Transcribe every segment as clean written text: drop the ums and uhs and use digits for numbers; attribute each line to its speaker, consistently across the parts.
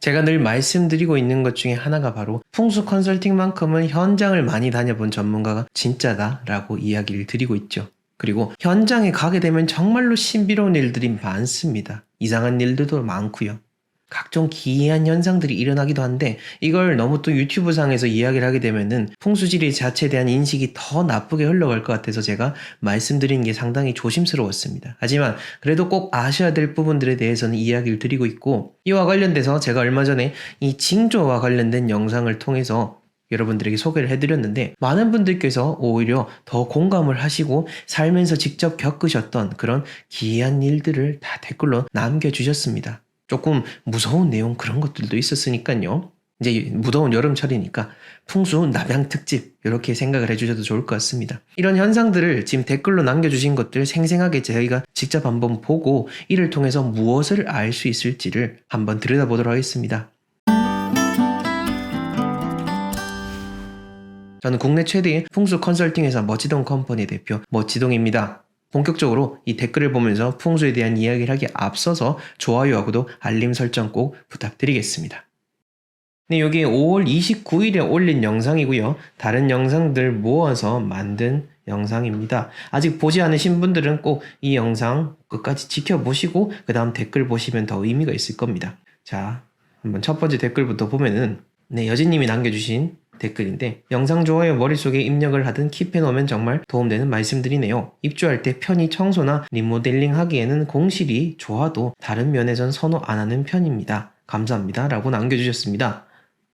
Speaker 1: 제가 늘 말씀드리고 있는 것 중에 하나가 바로 풍수 컨설팅만큼은 현장을 많이 다녀본 전문가가 진짜다라고 이야기를 드리고 있죠. 그리고 현장에 가게 되면 정말로 신비로운 일들이 많습니다. 이상한 일들도 많고요. 각종 기이한 현상들이 일어나기도 한데 이걸 너무 또 유튜브 상에서 이야기를 하게 되면은 풍수지리 자체에 대한 인식이 더 나쁘게 흘러갈 것 같아서 제가 말씀드리는 게 상당히 조심스러웠습니다. 하지만 그래도 꼭 아셔야 될 부분들에 대해서는 이야기를 드리고 있고, 이와 관련돼서 제가 얼마 전에 이 징조와 관련된 영상을 통해서 여러분들에게 소개를 해드렸는데, 많은 분들께서 오히려 더 공감을 하시고 살면서 직접 겪으셨던 그런 기이한 일들을 다 댓글로 남겨주셨습니다. 조금 무서운 내용 그런 것들도 있었으니까요. 이제 무더운 여름철이니까 풍수 남양 특집 이렇게 생각을 해주셔도 좋을 것 같습니다. 이런 현상들을 지금 댓글로 남겨주신 것들 생생하게 저희가 직접 한번 보고 이를 통해서 무엇을 알 수 있을지를 한번 들여다보도록 하겠습니다. 저는 국내 최대의 풍수 컨설팅 회사 멋지동 컴퍼니 대표 멋지동입니다. 본격적으로 이 댓글을 보면서 풍수에 대한 이야기를 하기에 앞서서 좋아요하고도 알림 설정 꼭 부탁드리겠습니다. 네, 여기 5월 29일에 올린 영상이고요. 다른 영상들 모아서 만든 영상입니다. 아직 보지 않으신 분들은 꼭 이 영상 끝까지 지켜보시고 그 다음 댓글 보시면 더 의미가 있을 겁니다. 자, 한번 첫 번째 댓글부터 보면은 여진님이 남겨주신 댓글인데, 영상 좋아요 머릿속에 입력을 하든 킵해놓으면 정말 도움되는 말씀들이네요. 입주할 때 편의 청소나 리모델링 하기에는 공실이 좋아도 다른 면에선 선호 안 하는 편입니다. 감사합니다 라고 남겨주셨습니다.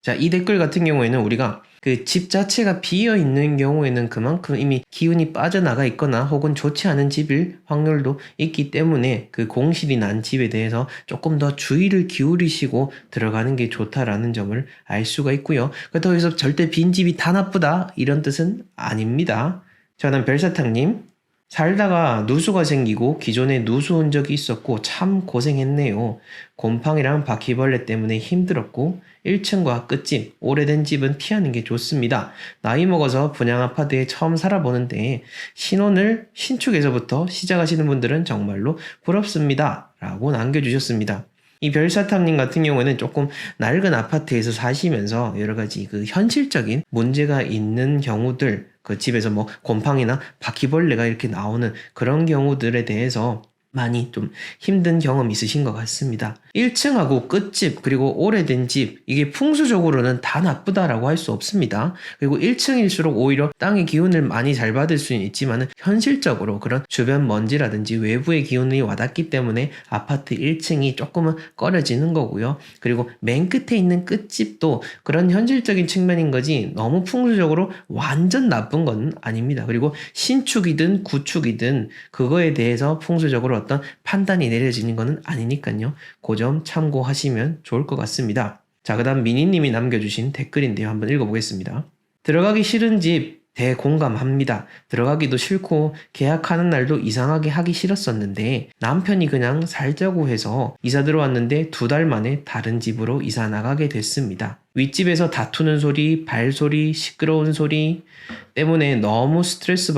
Speaker 1: 자, 이 댓글 같은 경우에는 우리가 그 집 자체가 비어 있는 경우에는 그만큼 이미 기운이 빠져나가 있거나 혹은 좋지 않은 집일 확률도 있기 때문에 그 공실이 난 집에 대해서 조금 더 주의를 기울이시고 들어가는 게 좋다라는 점을 알 수가 있고요. 그렇다고 해서 절대 빈 집이 다 나쁘다 이런 뜻은 아닙니다. 저는 별사탕님, 살다가 누수가 생기고 기존에 누수 흔적이 있었고 참 고생했네요. 곰팡이랑 바퀴벌레 때문에 힘들었고 1층과 끝집, 오래된 집은 피하는 게 좋습니다. 나이 먹어서 분양 아파트에 처음 살아보는데 신혼을 신축에서부터 시작하시는 분들은 정말로 부럽습니다 라고 남겨주셨습니다. 이 별사탕님 같은 경우에는 조금 낡은 아파트에서 사시면서 여러가지 그 현실적인 문제가 있는 경우들, 그 집에서 뭐 곰팡이나 바퀴벌레가 이렇게 나오는 그런 경우들에 대해서 많이 좀 힘든 경험이 있으신 것 같습니다. 1층하고 끝집 그리고 오래된 집, 이게 풍수적으로는 다 나쁘다라고 할 수 없습니다. 그리고 1층일수록 오히려 땅의 기운을 많이 잘 받을 수는 있지만 현실적으로 그런 주변 먼지라든지 외부의 기운이 와닿기 때문에 아파트 1층이 조금은 꺼려지는 거고요. 그리고 맨 끝에 있는 끝집도 그런 현실적인 측면인 거지 너무 풍수적으로 완전 나쁜 건 아닙니다. 그리고 신축이든 구축이든 그거에 대해서 풍수적으로 어떤 판단이 내려지는 것은 아니니까요. 그 점 참고하시면 좋을 것 같습니다. 자, 그 다음 미니님이 남겨주신 댓글인데요. 한번 읽어보겠습니다. 들어가기 싫은 집 대공감합니다. 들어가기도 싫고 계약하는 날도 이상하게 하기 싫었었는데 남편이 그냥 살자고 해서 이사 들어왔는데 2달 만에 다른 집으로 이사 나가게 됐습니다. 윗집에서 다투는 소리, 발소리, 시끄러운 소리 때문에 너무 스트레스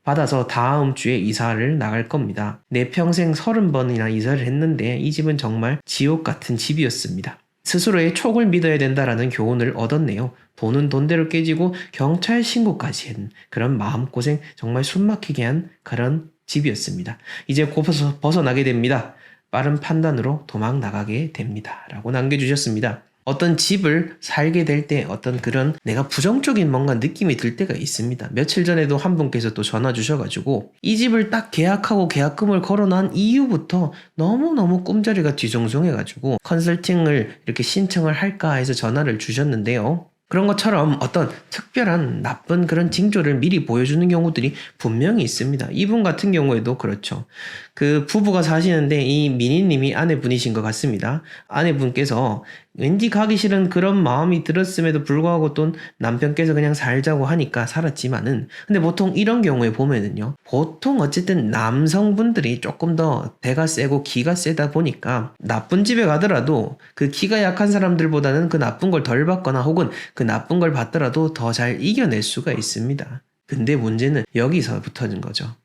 Speaker 1: 받아서 다음 주에 이사를 나갈 겁니다. 내 평생 30번이나 이사를 했는데 이 집은 정말 지옥 같은 집이었습니다. 스스로의 촉을 믿어야 된다라는 교훈을 얻었네요. 돈은 돈대로 깨지고 경찰 신고까지 한 그런 마음고생 정말 숨막히게 한 그런 집이었습니다. 이제 곧 벗어나게 됩니다. 빠른 판단으로 도망 나가게 됩니다 라고 남겨주셨습니다. 어떤 집을 살게 될 때 어떤 그런 내가 부정적인 뭔가 느낌이 들 때가 있습니다. 며칠 전에도 한 분께서 또 전화 주셔가지고 이 집을 딱 계약하고 계약금을 걸어놓은 이후부터 너무너무 꿈자리가 뒤숭숭해가지고 컨설팅을 이렇게 신청을 할까 해서 전화를 주셨는데요. 그런 것처럼 어떤 특별한 나쁜 그런 징조를 미리 보여주는 경우들이 분명히 있습니다. 이분 같은 경우에도 그렇죠. 그 부부가 사시는데 이 미니님이 아내분이신 것 같습니다. 아내분께서 왠지 가기 싫은 그런 마음이 들었음에도 불구하고 또 남편께서 그냥 살자고 하니까 살았지만은, 근데 보통 이런 경우에 보면은요, 보통 어쨌든 남성분들이 조금 더 대가 세고 기가 세다 보니까 나쁜 집에 가더라도 그 기가 약한 사람들보다는 그 나쁜 걸 덜 받거나 혹은 그 나쁜 걸 받더라도 더 잘 이겨낼 수가 있습니다. 근데 문제는 여기서부터인 거죠.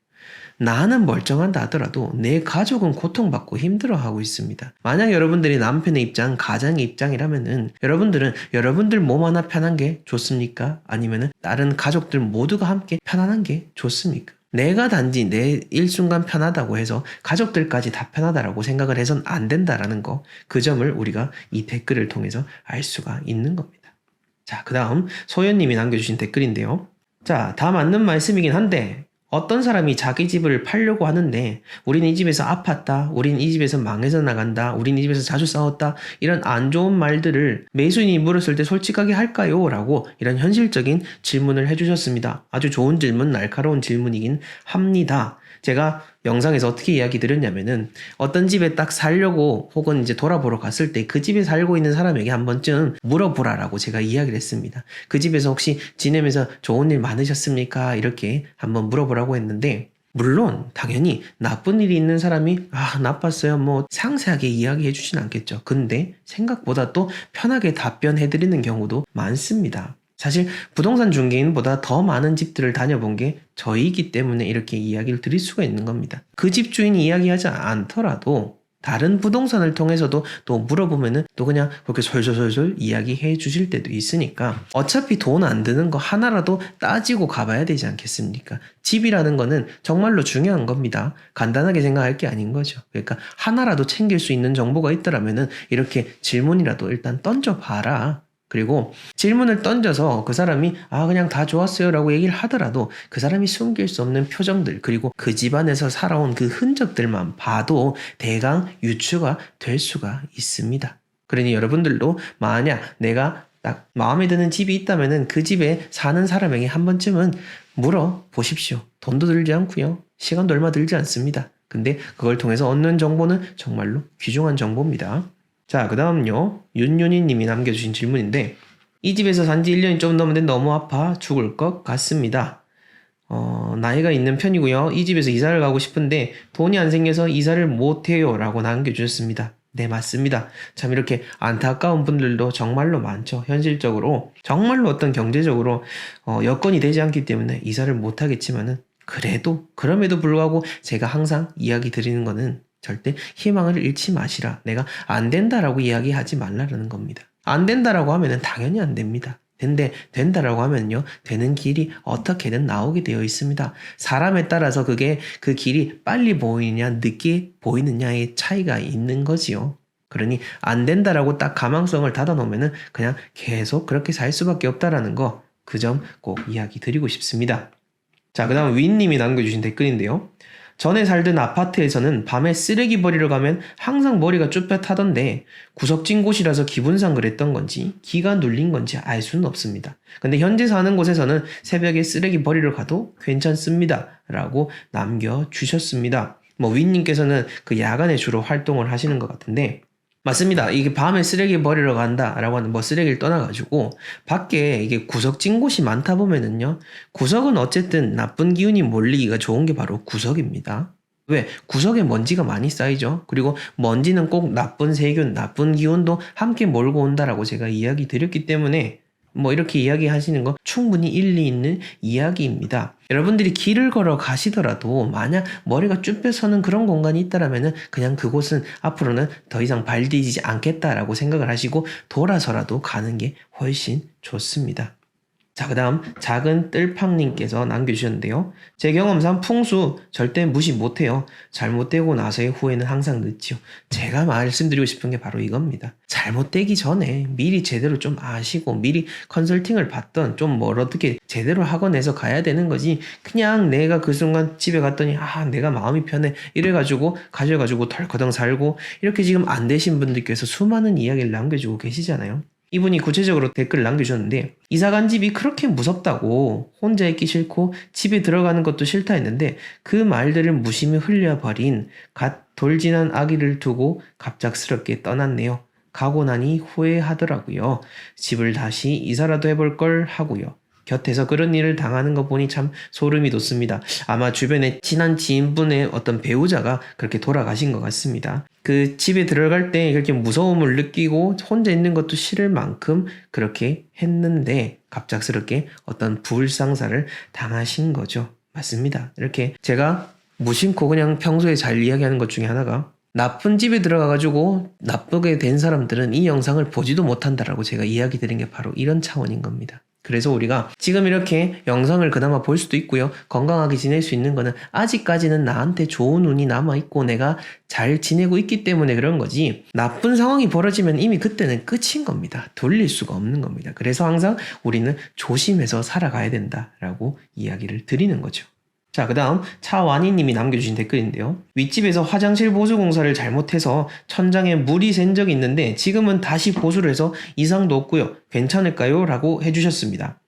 Speaker 1: 나는 멀쩡한다 하더라도 내 가족은 고통받고 힘들어하고 있습니다. 만약 여러분들이 남편의 입장, 가장의 입장이라면은 여러분들은 여러분들 몸 하나 편한 게 좋습니까? 아니면은 다른 가족들 모두가 함께 편안한 게 좋습니까? 내가 단지 내 일순간 편하다고 해서 가족들까지 다 편하다라고 생각을 해선 안 된다라는 거, 그 점을 우리가 이 댓글을 통해서 알 수가 있는 겁니다. 자, 그 다음 소연님이 남겨주신 댓글인데요. 자, 다 맞는 말씀이긴 한데 어떤 사람이 자기 집을 팔려고 하는데 우린 이 집에서 아팠다, 우린 이 집에서 망해서 나간다, 우린 이 집에서 자주 싸웠다, 이런 안 좋은 말들을 매수인이 물었을 때 솔직하게 할까요? 라고 이런 현실적인 질문을 해주셨습니다. 아주 좋은 질문, 날카로운 질문이긴 합니다. 제가 영상에서 어떻게 이야기 드렸냐면은 어떤 집에 딱 살려고 혹은 이제 돌아보러 갔을 때 그 집에 살고 있는 사람에게 한 번쯤 물어보라라고 제가 이야기를 했습니다. 그 집에서 혹시 지내면서 좋은 일 많으셨습니까? 이렇게 한번 물어보라고 했는데, 물론 당연히 나쁜 일이 있는 사람이 나빴어요 뭐 상세하게 이야기해 주진 않겠죠. 근데 생각보다 또 편하게 답변해 드리는 경우도 많습니다. 사실 부동산 중개인보다 더 많은 집들을 다녀본 게 저이기 때문에 이렇게 이야기를 드릴 수가 있는 겁니다. 그 집 주인이 이야기하지 않더라도 다른 부동산을 통해서도 또 물어보면은 또 그냥 그렇게 솔솔솔솔 이야기해 주실 때도 있으니까 어차피 돈 안 드는 거 하나라도 따지고 가봐야 되지 않겠습니까? 집이라는 거는 정말로 중요한 겁니다. 간단하게 생각할 게 아닌 거죠. 그러니까 하나라도 챙길 수 있는 정보가 있더라면은 이렇게 질문이라도 일단 던져봐라. 그리고 질문을 던져서 그 사람이 그냥 다 좋았어요 라고 얘기를 하더라도 그 사람이 숨길 수 없는 표정들, 그리고 그 집안에서 살아온 그 흔적들만 봐도 대강 유추가 될 수가 있습니다. 그러니 여러분들도 만약 내가 딱 마음에 드는 집이 있다면은 그 집에 사는 사람에게 한 번쯤은 물어보십시오. 돈도 들지 않고요, 시간도 얼마 들지 않습니다. 근데 그걸 통해서 얻는 정보는 정말로 귀중한 정보입니다. 자, 그 다음요. 윤윤희님이 남겨주신 질문인데, 이 집에서 산지 1년이 좀 넘는데 너무 아파 죽을 것 같습니다. 나이가 있는 편이고요. 이 집에서 이사를 가고 싶은데 돈이 안 생겨서 이사를 못해요 라고 남겨주셨습니다. 네, 맞습니다. 참 이렇게 안타까운 분들도 정말로 많죠. 현실적으로 정말로 어떤 경제적으로 여건이 되지 않기 때문에 이사를 못하겠지만은 그럼에도 불구하고 제가 항상 이야기 드리는 거는 절대 희망을 잃지 마시라. 내가 안 된다라고 이야기하지 말라라는 겁니다. 안 된다라고 하면은 당연히 안 됩니다. 근데 된다라고 하면요, 되는 길이 어떻게든 나오게 되어 있습니다. 사람에 따라서 그 길이 빨리 보이느냐 늦게 보이느냐의 차이가 있는 거지요. 그러니 안 된다라고 딱 가망성을 닫아 놓으면은 그냥 계속 그렇게 살 수밖에 없다라는 거, 그 점 꼭 이야기 드리고 싶습니다. 자, 그 다음 윈님이 남겨주신 댓글인데요. 전에 살던 아파트에서는 밤에 쓰레기 버리러 가면 항상 머리가 쭈뼛하던데 구석진 곳이라서 기분상 그랬던 건지 기가 눌린 건지 알 수는 없습니다. 근데 현재 사는 곳에서는 새벽에 쓰레기 버리러 가도 괜찮습니다 라고 남겨주셨습니다. 윈님께서는 그 야간에 주로 활동을 하시는 것 같은데, 맞습니다. 이게 밤에 쓰레기 버리러 간다라고 하는 쓰레기를 떠나가지고 밖에 이게 구석진 곳이 많다 보면은요, 구석은 어쨌든 나쁜 기운이 몰리기가 좋은 게 바로 구석입니다. 왜? 구석에 먼지가 많이 쌓이죠. 그리고 먼지는 꼭 나쁜 세균, 나쁜 기운도 함께 몰고 온다라고 제가 이야기 드렸기 때문에 이렇게 이야기하시는 거 충분히 일리 있는 이야기입니다. 여러분들이 길을 걸어 가시더라도 만약 머리가 쭈뼛서는 그런 공간이 있다라면은 그냥 그곳은 앞으로는 더 이상 발 디디지 않겠다라고 생각을 하시고 돌아서라도 가는 게 훨씬 좋습니다. 자, 그 다음 작은 뜰팡님께서 남겨주셨는데요. 제 경험상 풍수 절대 무시 못해요. 잘못되고 나서의 후회는 항상 늦지요. 제가 말씀드리고 싶은 게 바로 이겁니다. 잘못되기 전에 미리 제대로 좀 아시고 미리 컨설팅을 받던 좀 어떻게 제대로 학원에서 가야 되는 거지, 그냥 내가 그 순간 집에 갔더니 내가 마음이 편해 이래가지고 가져가지고 덜커덩 살고, 이렇게 지금 안 되신 분들께서 수많은 이야기를 남겨주고 계시잖아요. 이분이 구체적으로 댓글을 남겨주셨는데, 이사간 집이 그렇게 무섭다고 혼자 있기 싫고 집에 들어가는 것도 싫다 했는데 그 말들을 무심히 흘려버린 갓 돌진한 아기를 두고 갑작스럽게 떠났네요. 가고 나니 후회하더라고요. 집을 다시 이사라도 해볼 걸 하고요. 곁에서 그런 일을 당하는 거 보니 참 소름이 돋습니다. 아마 주변에 친한 지인분의 어떤 배우자가 그렇게 돌아가신 것 같습니다. 그 집에 들어갈 때 그렇게 무서움을 느끼고 혼자 있는 것도 싫을 만큼 그렇게 했는데 갑작스럽게 어떤 불상사를 당하신 거죠. 맞습니다. 이렇게 제가 무심코 그냥 평소에 잘 이야기하는 것 중에 하나가 나쁜 집에 들어가가지고 나쁘게 된 사람들은 이 영상을 보지도 못한다라고 제가 이야기 드린 게 바로 이런 차원인 겁니다. 그래서 우리가 지금 이렇게 영상을 그나마 볼 수도 있고요. 건강하게 지낼 수 있는 거는 아직까지는 나한테 좋은 운이 남아있고 내가 잘 지내고 있기 때문에 그런 거지, 나쁜 상황이 벌어지면 이미 그때는 끝인 겁니다. 돌릴 수가 없는 겁니다. 그래서 항상 우리는 조심해서 살아가야 된다라고 이야기를 드리는 거죠. 자, 그 다음 차완희님이 남겨주신 댓글인데요. 윗집에서 화장실 보수 공사를 잘못해서 천장에 물이 샌 적이 있는데 지금은 다시 보수를 해서 이상도 없고요. 괜찮을까요? 라고 해주셨습니다.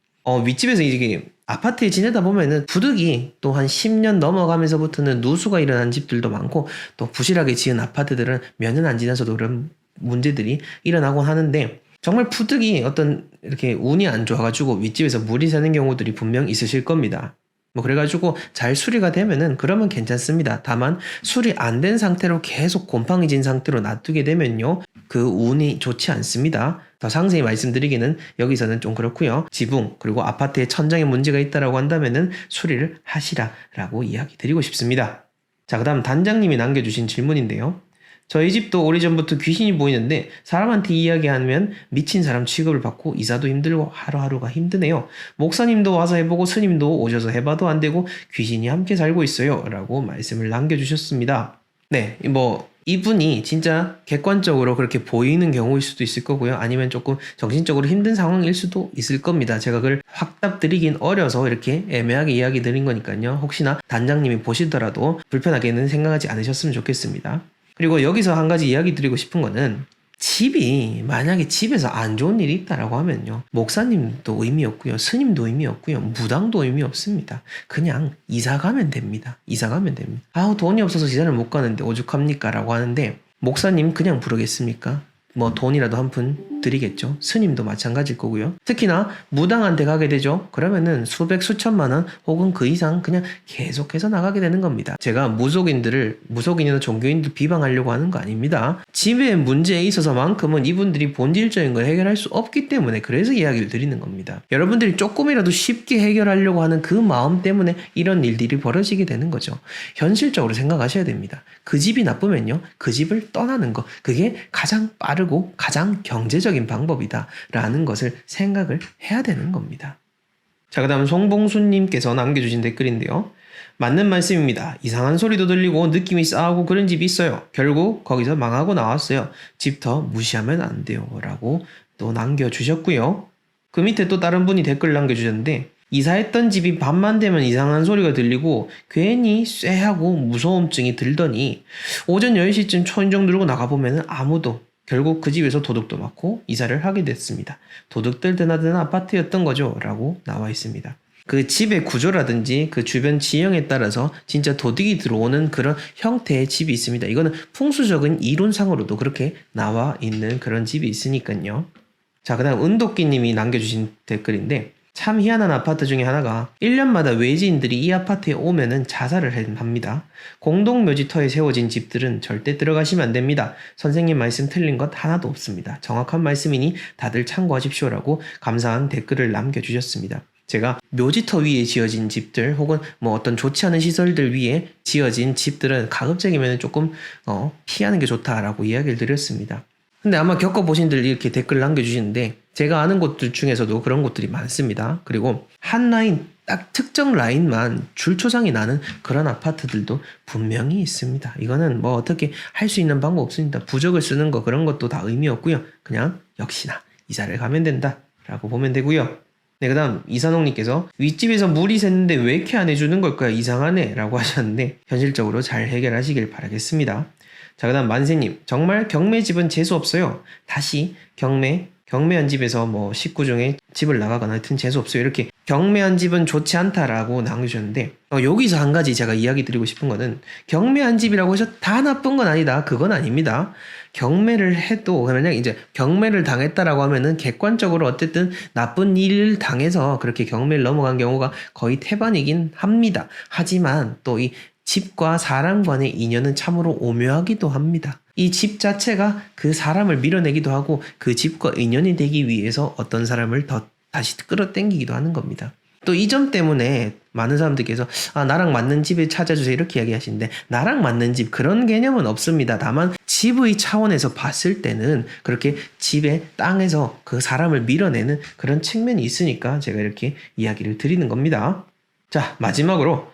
Speaker 1: 윗집에서 이게 아파트에 지내다 보면은 부득이 또 한 10년 넘어가면서부터는 누수가 일어난 집들도 많고 또 부실하게 지은 아파트들은 몇 년 안 지나서도 그런 문제들이 일어나곤 하는데, 정말 부득이 어떤 이렇게 운이 안 좋아가지고 윗집에서 물이 새는 경우들이 분명 있으실 겁니다. 그래가지고 잘 수리가 되면은 그러면 괜찮습니다. 다만 수리 안 된 상태로 계속 곰팡이 진 상태로 놔두게 되면요, 그 운이 좋지 않습니다. 더 상세히 말씀드리기는 여기서는 좀 그렇고요. 지붕 그리고 아파트의 천장에 문제가 있다라고 한다면은 수리를 하시라라고 이야기 드리고 싶습니다. 자, 그 다음 단장님이 남겨주신 질문인데요. 저희 집도 오래전부터 귀신이 보이는데 사람한테 이야기하면 미친 사람 취급을 받고 이사도 힘들고 하루하루가 힘드네요. 목사님도 와서 해보고 스님도 오셔서 해봐도 안 되고 귀신이 함께 살고 있어요. 라고 말씀을 남겨주셨습니다. 네, 이분이 진짜 객관적으로 그렇게 보이는 경우일 수도 있을 거고요. 아니면 조금 정신적으로 힘든 상황일 수도 있을 겁니다. 제가 그걸 확답 드리긴 어려서 이렇게 애매하게 이야기 드린 거니까요. 혹시나 단장님이 보시더라도 불편하게는 생각하지 않으셨으면 좋겠습니다. 그리고 여기서 한 가지 이야기 드리고 싶은 거는, 집이 만약에 집에서 안 좋은 일이 있다라고 하면요, 목사님도 의미 없고요, 스님도 의미 없고요, 무당도 의미 없습니다. 그냥 이사 가면 됩니다. 이사 가면 됩니다. 돈이 없어서 이사를 못 가는데 오죽합니까? 라고 하는데, 목사님 그냥 부르겠습니까? 돈이라도 한 푼 드리겠죠. 스님도 마찬가지일 거고요. 특히나 무당한테 가게 되죠. 그러면은 수백 수천만 원 혹은 그 이상 그냥 계속해서 나가게 되는 겁니다. 제가 무속인이나 종교인들 비방하려고 하는 거 아닙니다. 집의 문제에 있어서만큼은 이분들이 본질적인 걸 해결할 수 없기 때문에 그래서 이야기를 드리는 겁니다. 여러분들이 조금이라도 쉽게 해결하려고 하는 그 마음 때문에 이런 일들이 벌어지게 되는 거죠. 현실적으로 생각하셔야 됩니다. 그 집이 나쁘면요, 그 집을 떠나는 거, 그게 가장 빠르고 가장 경제적인 방법이다 라는 것을 생각을 해야 되는 겁니다. 자, 그 다음 송봉수님께서 남겨주신 댓글인데요. 맞는 말씀입니다. 이상한 소리도 들리고 느낌이 싸하고 그런 집이 있어요. 결국 거기서 망하고 나왔어요. 집 더 무시하면 안 돼요. 라고 또 남겨주셨고요. 그 밑에 또 다른 분이 댓글 남겨주셨는데, 이사했던 집이 밤만 되면 이상한 소리가 들리고 괜히 쎄하고 무서움증이 들더니 오전 10시쯤 초인종 누르고 나가보면 아무도, 결국 그 집에서 도둑도 맞고 이사를 하게 됐습니다. 도둑들 드나드는 아파트였던 거죠. 라고 나와 있습니다. 그 집의 구조라든지 그 주변 지형에 따라서 진짜 도둑이 들어오는 그런 형태의 집이 있습니다. 이거는 풍수적인 이론상으로도 그렇게 나와 있는 그런 집이 있으니까요. 자, 그 다음 은도끼님이 남겨주신 댓글인데, 참 희한한 아파트 중에 하나가 1년마다 외지인들이 이 아파트에 오면은 자살을 합니다. 공동묘지터에 세워진 집들은 절대 들어가시면 안 됩니다. 선생님 말씀 틀린 것 하나도 없습니다. 정확한 말씀이니 다들 참고하십시오라고 감사한 댓글을 남겨주셨습니다. 제가 묘지터 위에 지어진 집들 혹은 어떤 좋지 않은 시설들 위에 지어진 집들은 가급적이면 조금 피하는 게 좋다라고 이야기를 드렸습니다. 근데 아마 겪어보신 분들이 이렇게 댓글 남겨주시는데, 제가 아는 곳들 중에서도 그런 곳들이 많습니다. 그리고 한 라인, 딱 특정 라인만 줄초상이 나는 그런 아파트들도 분명히 있습니다. 이거는 어떻게 할 수 있는 방법 없습니다. 부적을 쓰는 거 그런 것도 다 의미 없고요. 그냥 역시나 이사를 가면 된다라고 보면 되고요. 네, 그 다음 이산홍님께서 윗집에서 물이 샜는데 왜 이렇게 안 해주는 걸까요? 이상하네 라고 하셨는데, 현실적으로 잘 해결하시길 바라겠습니다. 자, 그 다음 만세님, 정말 경매집은 재수없어요. 다시 경매한 집에서 식구 중에 집을 나가거나 하여튼 재수없어요. 이렇게 경매한 집은 좋지 않다라고 남겨주셨는데, 여기서 한 가지 제가 이야기 드리고 싶은 거는, 경매한 집이라고 해서 다 나쁜 건 아니다. 그건 아닙니다. 경매를 해도, 만약 이제 경매를 당했다라고 하면은 객관적으로 어쨌든 나쁜 일을 당해서 그렇게 경매를 넘어간 경우가 거의 태반이긴 합니다. 하지만 또 이 집과 사람 간의 인연은 참으로 오묘하기도 합니다. 이 집 자체가 그 사람을 밀어내기도 하고 그 집과 인연이 되기 위해서 어떤 사람을 더 다시 끌어당기기도 하는 겁니다. 또 이 점 때문에 많은 사람들께서 나랑 맞는 집을 찾아주세요 이렇게 이야기하시는데, 나랑 맞는 집 그런 개념은 없습니다. 다만 집의 차원에서 봤을 때는 그렇게 집의 땅에서 그 사람을 밀어내는 그런 측면이 있으니까 제가 이렇게 이야기를 드리는 겁니다. 자, 마지막으로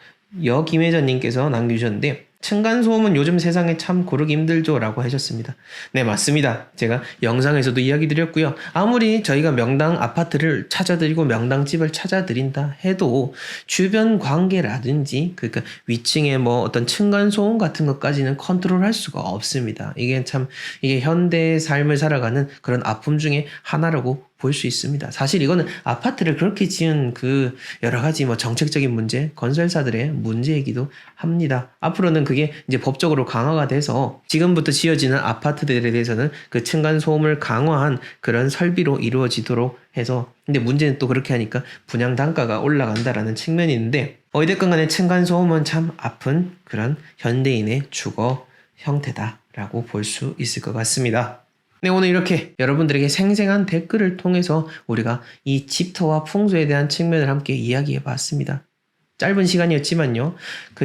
Speaker 1: 김혜전님께서 남겨주셨는데, 층간소음은 요즘 세상에 참 고르기 힘들죠 라고 하셨습니다. 네, 맞습니다. 제가 영상에서도 이야기 드렸고요. 아무리 저희가 명당 아파트를 찾아드리고 명당 집을 찾아드린다 해도 주변 관계라든지 그러니까 위층에 뭐 어떤 층간소음 같은 것까지는 컨트롤할 수가 없습니다. 이게 현대의 삶을 살아가는 그런 아픔 중에 하나라고 볼 수 있습니다. 사실 이거는 아파트를 그렇게 지은 그 여러 가지 뭐 정책적인 문제, 건설사들의 문제이기도 합니다. 앞으로는 그게 이제 법적으로 강화가 돼서 지금부터 지어지는 아파트들에 대해서는 그 층간소음을 강화한 그런 설비로 이루어지도록 해서, 근데 문제는 또 그렇게 하니까 분양 단가가 올라간다라는 측면이 있는데, 어찌됐건 간에 층간소음은 참 아픈 그런 현대인의 주거 형태다라고 볼 수 있을 것 같습니다. 네, 오늘 이렇게 여러분들에게 생생한 댓글을 통해서 우리가 이 집터와 풍수에 대한 측면을 함께 이야기해 봤습니다. 짧은 시간이었지만요,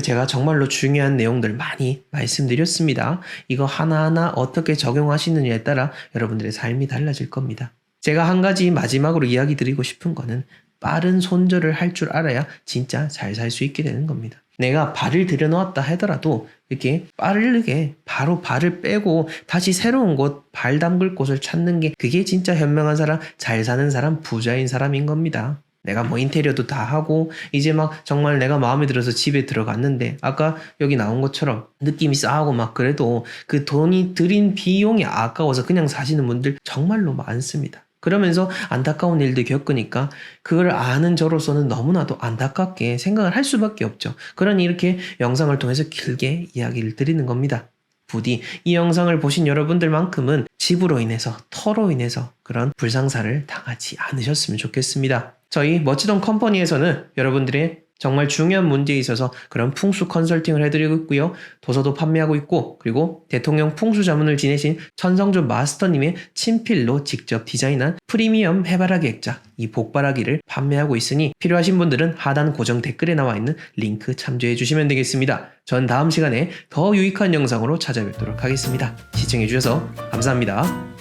Speaker 1: 제가 정말로 중요한 내용들 많이 말씀드렸습니다. 이거 하나하나 어떻게 적용하시느냐에 따라 여러분들의 삶이 달라질 겁니다. 제가 한 가지 마지막으로 이야기 드리고 싶은 거는, 빠른 손절을 할 줄 알아야 진짜 잘 살 수 있게 되는 겁니다. 내가 발을 들여놓았다 하더라도 이렇게 빠르게 바로 발을 빼고 다시 새로운 곳, 발 담글 곳을 찾는 게, 그게 진짜 현명한 사람, 잘 사는 사람, 부자인 사람인 겁니다. 내가 뭐 인테리어도 다 하고 이제 막 정말 내가 마음에 들어서 집에 들어갔는데, 아까 여기 나온 것처럼 느낌이 싸하고 막 그래도 그 돈이 들인 비용이 아까워서 그냥 사시는 분들 정말로 많습니다. 그러면서 안타까운 일도 겪으니까 그걸 아는 저로서는 너무나도 안타깝게 생각을 할 수밖에 없죠. 그러니 이렇게 영상을 통해서 길게 이야기를 드리는 겁니다. 부디 이 영상을 보신 여러분들만큼은 집으로 인해서, 터로 인해서 그런 불상사를 당하지 않으셨으면 좋겠습니다. 저희 멋지던 컴퍼니에서는 여러분들의 정말 중요한 문제에 있어서 그런 풍수 컨설팅을 해드리고 있고요. 도서도 판매하고 있고, 그리고 대통령 풍수 자문을 지내신 천성조 마스터님의 친필로 직접 디자인한 프리미엄 해바라기 액자, 이 복바라기를 판매하고 있으니 필요하신 분들은 하단 고정 댓글에 나와 있는 링크 참조해 주시면 되겠습니다. 전 다음 시간에 더 유익한 영상으로 찾아뵙도록 하겠습니다. 시청해 주셔서 감사합니다.